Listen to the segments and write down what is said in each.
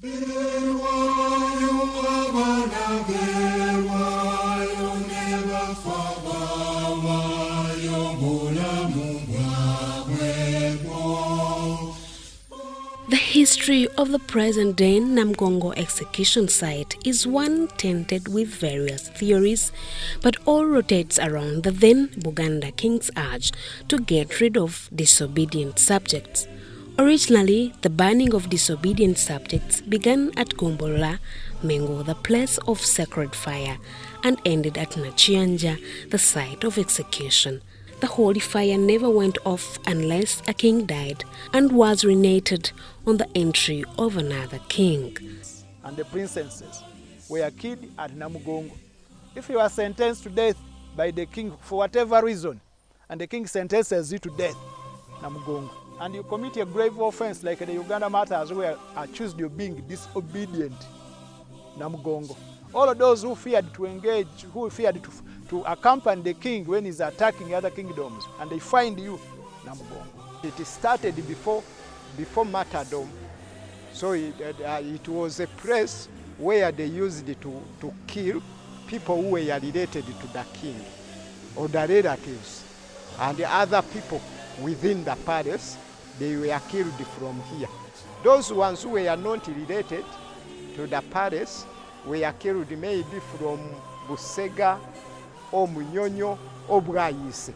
The history of the present-day Namugongo execution site is one tainted with various theories, but all rotates around the then Uganda king's urge to get rid of disobedient subjects. Originally, the burning of disobedient subjects began at Gombolola, Mengo, the place of sacred fire, and ended at Nachianja, the site of execution. The holy fire never went off unless a king died and was reignited on the entry of another king. And the princesses were killed at Namugongo. If you are sentenced to death by the king for whatever reason, and the king sentences you to death, Namugongo, and you commit a grave offense like the Uganda Martyrs who were accused of being disobedient, Namugongo. All of those who feared to engage, who feared to accompany the king when he's attacking other kingdoms, and they find you, Namugongo. It started before Martyrdom, so it was a place where they used it to kill people who were related to the king or the relatives, and the other people within the palace, they were killed from here. Those ones who were not related to the palace were killed maybe from Busega or Munyonyo or Bwayise.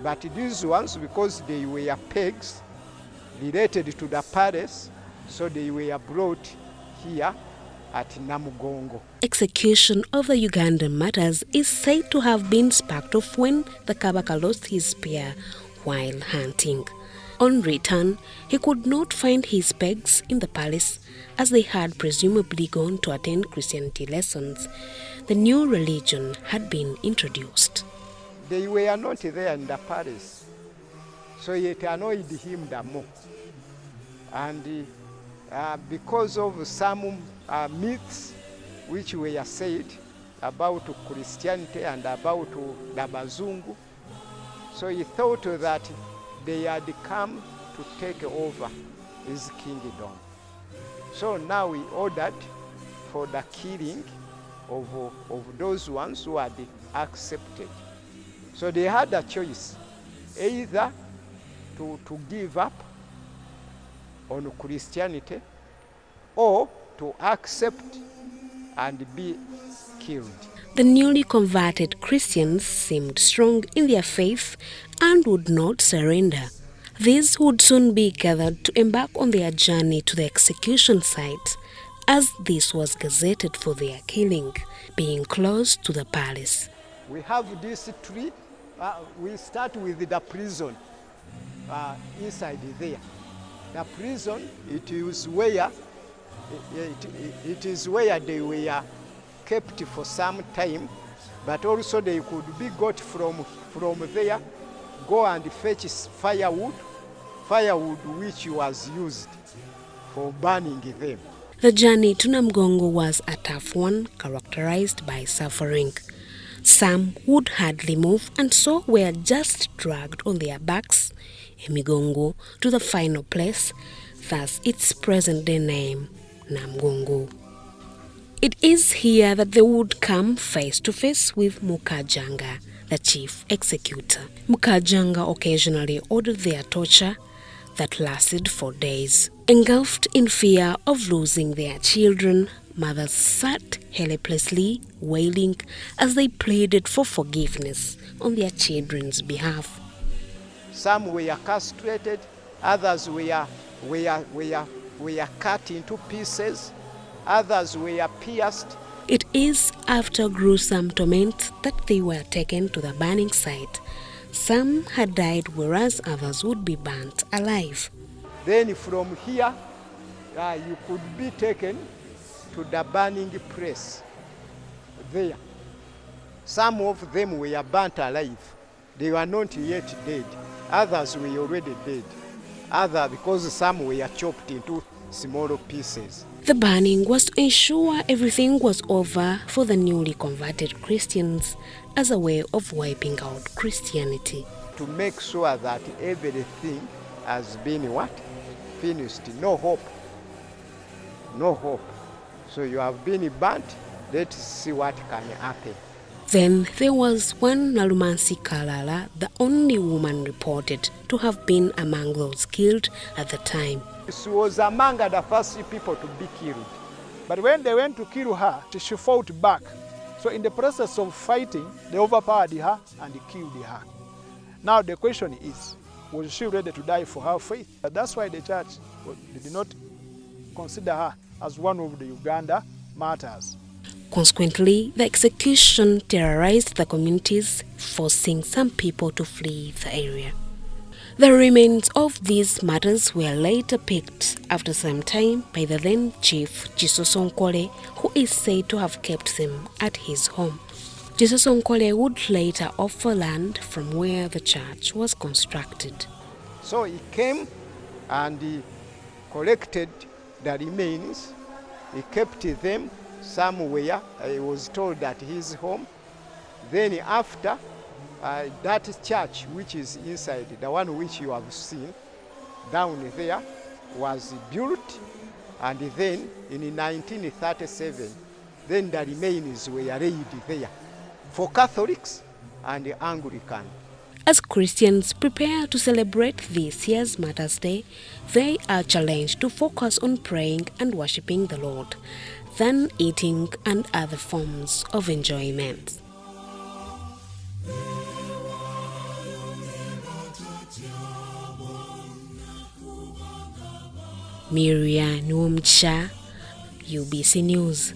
But these ones, because they were pegs related to the palace, so they were brought here at Namugongo. Execution of the Ugandan martyrs is said to have been sparked off when the Kabaka lost his spear while hunting. On return, he could not find his pegs in the palace, as they had presumably gone to attend Christianity lessons. The new religion had been introduced. They were not there in the palace, so it annoyed him the more. And because of some myths which were said about Christianity and about the Bazungu, so he thought that they had come to take over his kingdom. So now he ordered for the killing of those ones who had accepted. So they had a choice, either to give up on Christianity or to accept and be killed. The newly converted Christians seemed strong in their faith and would not surrender. These would soon be gathered to embark on their journey to the execution site, as this was gazetted for their killing, being close to the palace. We have this tree. We start with the prison inside there. The prison, it is where they were kept for some time, but also they could be got from there, go and fetch firewood which was used for burning them. The journey to Namugongo was a tough one, characterized by suffering. Some would hardly move and so were just dragged on their backs, Namugongo, to the final place, thus its present-day name, Namugongo. It is here that they would come face to face with Mukajanga, the chief executor. Mukajanga occasionally ordered their torture that lasted for days. Engulfed in fear of losing their children, mothers sat helplessly wailing as they pleaded for forgiveness on their children's behalf. Some were castrated, others were cut into pieces, others were pierced. It is after gruesome torment that they were taken to the burning site. Some had died, whereas others would be burnt alive. Then from here, you could be taken to the burning place there. Some of them were burnt alive. They were not yet dead. Others were already dead. Others, because some were chopped into smaller pieces. The burning was to ensure everything was over for the newly converted Christians as a way of wiping out Christianity. To make sure that everything has been what? Finished. No hope. no hope. So you have been burnt. Let's see what can happen. Then there was one Nalumansi Kalala, the only woman reported to have been among those killed at the time. She was among the first people to be killed. But when they went to kill her, she fought back. So in the process of fighting, they overpowered her and killed her. Now the question is, was she ready to die for her faith? That's why the church did not consider her as one of the Uganda martyrs. Consequently, the execution terrorized the communities, forcing some people to flee the area. The remains of these martyrs were later picked after some time by the then chief Jesus Onkole, who is said to have kept them at his home. Jesus Onkole would later offer land from where the church was constructed. So he came and he collected the remains. He kept them somewhere. He was told at his home. Then after that church which is inside, the one which you have seen down there, was built, and then in 1937, then the remains were laid there for Catholics and Anglican. As Christians prepare to celebrate this year's Martyrs' Day, they are challenged to focus on praying and worshipping the Lord than eating and other forms of enjoyment. Miriam Nwumcha, UBC News.